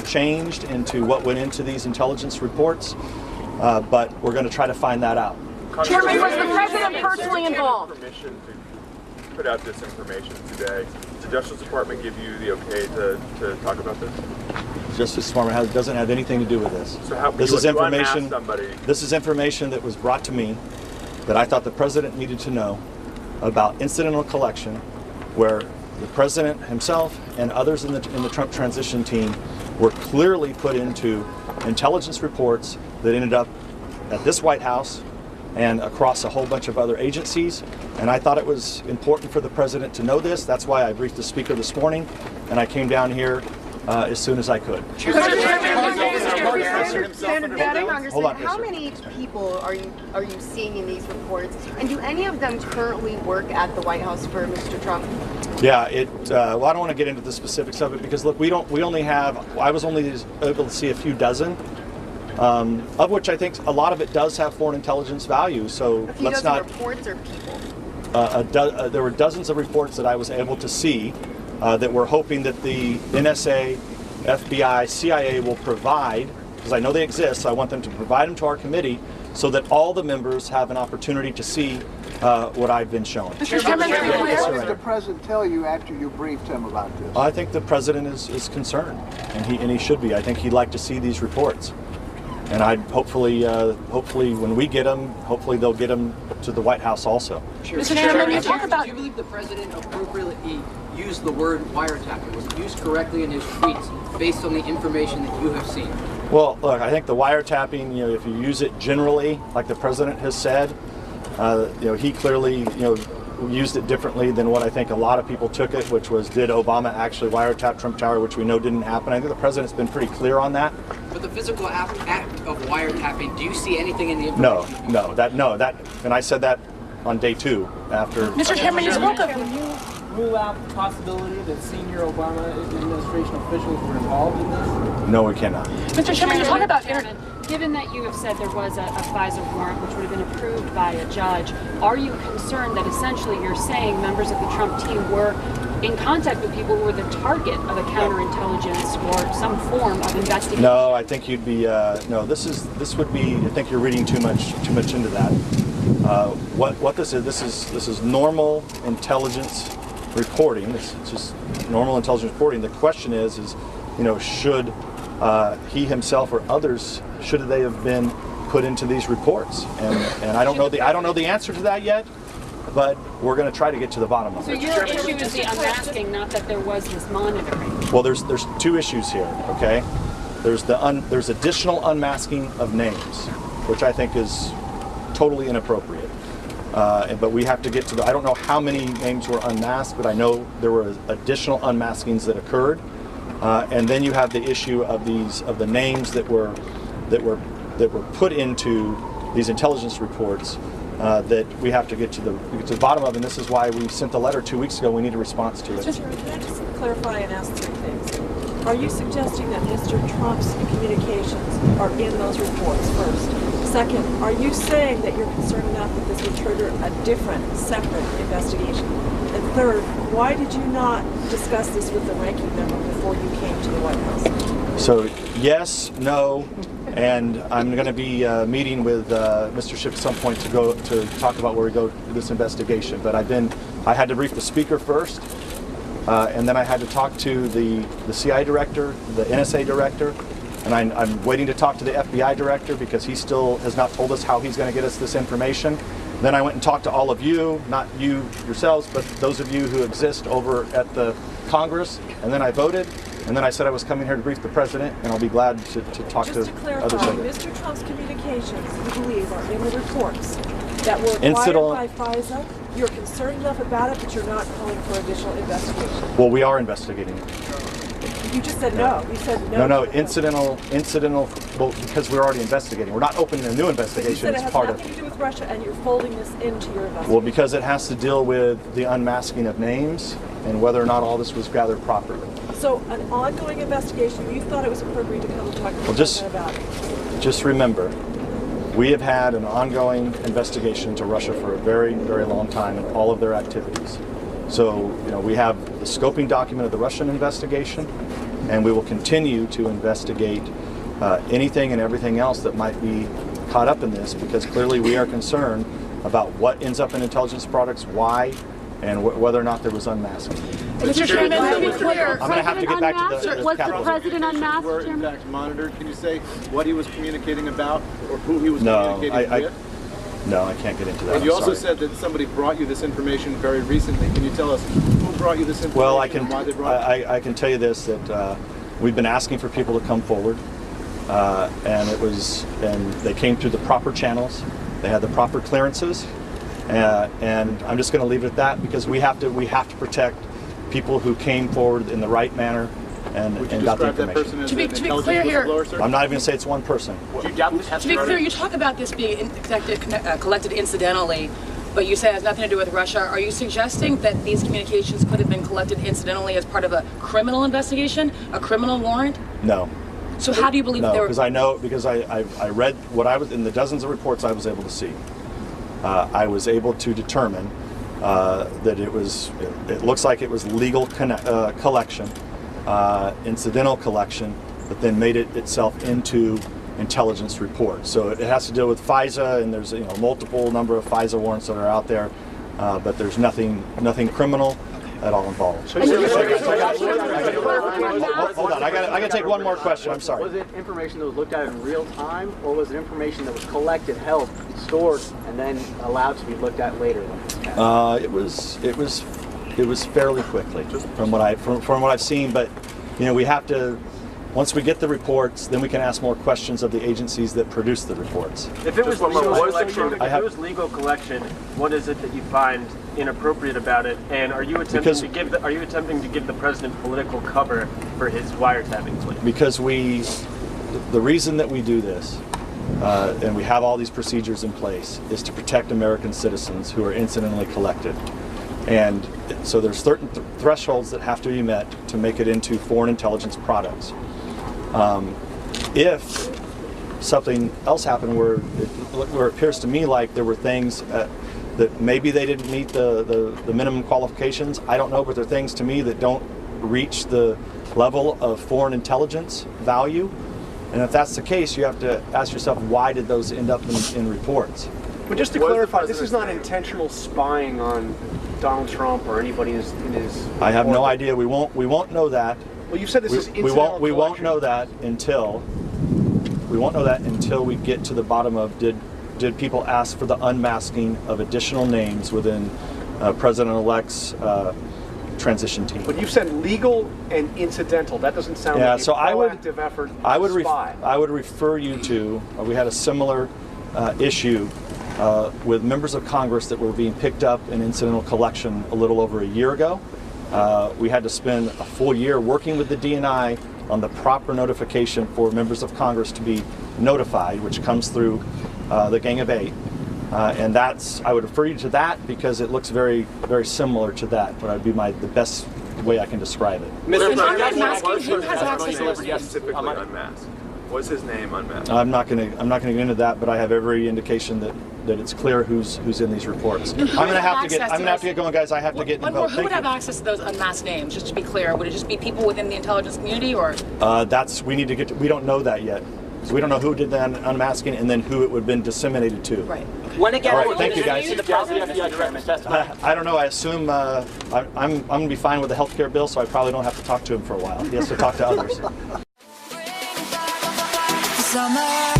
changed into what went into these intelligence reports, but we're going to try to find that out. Chairman, was the president personally involved? Permission to put out this information today. Did the Justice Department give you the okay to talk about this? Justice Department doesn't have anything to do with this. So how, this is information. Somebody? This is information that was brought to me that I thought the president needed to know about incidental collection, where the president himself and others in the Trump transition team were clearly put into intelligence reports that ended up at this White House and across a whole bunch of other agencies. And I thought it was important for the president to know this. That's why I briefed the speaker this morning, and I came down here as soon as I could. Hold on. How many people are you seeing in these reports, and do any of them currently work at the White House for Mr. Trump? Yeah, well, I don't want to get into the specifics of it because look, I was only able to see a few dozen, of which I think a lot of it does have foreign intelligence value. So let's not. Reports or people? There were dozens of reports that I was able to see that we're hoping that the NSA, FBI, CIA will provide, because I know they exist, so I want them to provide them to our committee so that all the members have an opportunity to see what I've been shown. What did the president tell you after you briefed him about this? I think the president is concerned, and he should be. I think he'd like to see these reports. And I hopefully when we get them, hopefully they'll get them to the White House also. Mr. Chairman, you talk about. Do you believe the president appropriately used the word wiretapping? Was it used correctly in his tweets based on the information that you have seen? Well, look, I think the wiretapping, if you use it generally, like the president has said, he clearly, used it differently than what I think a lot of people took it, which was, did Obama actually wiretap Trump Tower, which we know didn't happen. I think the president's been pretty clear on that. But the physical act of wiretapping, do you see anything in the information? No, and I said that on day 2 after. Mr. Chairman, you spoke of. Can you rule out the possibility that senior Obama administration officials were involved in this? No, we cannot. Mr. Chairman, you talk about. Given that you have said there was a FISA warrant which would have been approved by a judge, are you concerned that essentially you're saying members of the Trump team were in contact with people who were the target of a counterintelligence or some form of investigation? No, I think you'd be. No, this would be. I think you're reading too much into that. What this is normal intelligence reporting. It's just normal intelligence reporting. The question is should he himself or others, should they have been put into these reports? And I don't know the answer to that yet, but we're going to try to get to the bottom of it. So your issue is the unmasking, not that there was this monitoring. Well, there's 2 issues here. Okay, there's additional unmasking of names, which I think is totally inappropriate. But we have to get to I don't know how many names were unmasked, but I know there were additional unmaskings that occurred. And then you have the issue of the names that were put into these intelligence reports that we have to get to the bottom of, and this is why we sent the letter 2 weeks ago. We need a response to it. Mr. Chairman, can I just clarify and ask 3 things? Are you suggesting that Mr. Trump's communications are in those reports, first? Second, are you saying that you're concerned enough that this would trigger a different, separate investigation? And third, why did you not discuss this with the ranking member before you came to the White House? So yes, no, and I'm going to be meeting with Mr. Schiff at some point to talk about where we go with this investigation. But I had to brief the speaker first, and then I had to talk to the CIA director, the NSA director, and I'm waiting to talk to the FBI director because he still has not told us how he's going to get us this information. Then I went and talked to all of you, not you yourselves, but those of you who exist over at the Congress, and then I voted, and then I said I was coming here to brief the president, and I'll be glad to talk to others. Just to clarify, Mr. Trump's communications, you believe, are in the reports that were acquired by FISA. You're concerned enough about it, but you're not calling for additional investigation. Well, we are investigating it. You just said no. You said no. No, incidental, well, because we're already investigating. We're not opening a new investigation. But you said it has nothing to do with Russia, and you're folding this into your investigation. Well, because it has to deal with the unmasking of names and whether or not all this was gathered properly. So, an ongoing investigation, you thought it was appropriate to come and talk to the president about it? Just remember, we have had an ongoing investigation into Russia for a very, very long time and all of their activities. So, we have the scoping document of the Russian investigation. and we will continue to investigate anything and everything else that might be caught up in this, because clearly we are concerned about what ends up in intelligence products, why, and whether or not there was unmasking. Mr. Chairman, to be clear, I'm going to have to get back to the was the Capitol. president unmasked, Were in Chairman? fact monitored. Can you say what he was communicating about or who he was No, communicating with? no, I can't get into that. And you I'm also sorry. said that somebody brought you this information very recently. Can you tell us who brought you this information Well, I and why they can brought it? I can tell you this, that we've been asking for people to come forward, and they came through the proper channels. They had the proper clearances, and I'm just going to leave it at that, because we have to protect people who came forward in the right manner and Would you got the describe that information. person as To be an clear intelligence here- whistleblower, sir? I'm not even going to say it's one person. To be clear, you talk about this being collected incidentally, but you say it has nothing to do with Russia. Are you suggesting that these communications could have been collected incidentally as part of a criminal investigation, a criminal warrant? No. So how do you believe that No, they were? because I read what I was in the dozens of reports I was able to see. I was able to determine that it looks like it was legal collection, incidental collection, but then made it itself into intelligence reports. So it has to deal with FISA, and there's multiple number of FISA warrants that are out there, but there's nothing criminal at all involved. Hold on, I got to take one more question. I'm sorry. Was it information that was looked at in real time, or was it information that was collected, held, stored, and then allowed to be looked at later? It was fairly quickly from what I've seen, but we have to. Once we get the reports, then we can ask more questions of the agencies that produce the reports. If it was legal collection, what is it that you find inappropriate about it? And are you attempting to give the president political cover for his wiretapping claim? Because the reason that we do this, and we have all these procedures in place, is to protect American citizens who are incidentally collected. And so there's certain thresholds that have to be met to make it into foreign intelligence products. If something else happened where it appears to me like there were things that maybe they didn't meet the minimum qualifications, I don't know, but there are things to me that don't reach the level of foreign intelligence value. And if that's the case, you have to ask yourself, why did those end up in reports? But just to clarify, this is not intentional spying on Donald Trump or anybody in his I have no idea. We won't know that. Well, you said this is incidental we won't know that until we get to the bottom of did people ask for the unmasking of additional names within President-elect's transition team. But you've said legal and incidental. That doesn't sound like a proactive effort to spy. I would refer you to, we had a similar issue with members of Congress that were being picked up in incidental collection a little over a year ago. We had to spend a full year working with the DNI on the proper notification for members of Congress to be notified, which comes through the Gang of Eight. And I would refer you to that because it looks very, very similar to that, but that'd be the best way I can describe it. Mr. Unmasking, who has access to those names? Specifically unmasked. Was his name unmasked? I'm not going to get into that, but I have every indication that it's clear who's in these reports. I'm going to have to get going, guys. I have to get One involved. more. Who would have access to those unmasked names? Just to be clear, would it just be people within the intelligence community, or? We don't know that yet. So we don't know who did the unmasking and then who it would have been disseminated to. Right. When again, all right, thank you, guys. the president FBI director testify? I don't know. I assume I'm going to be fine with the healthcare bill, so I probably don't have to talk to him for a while. He has to talk to others. Summer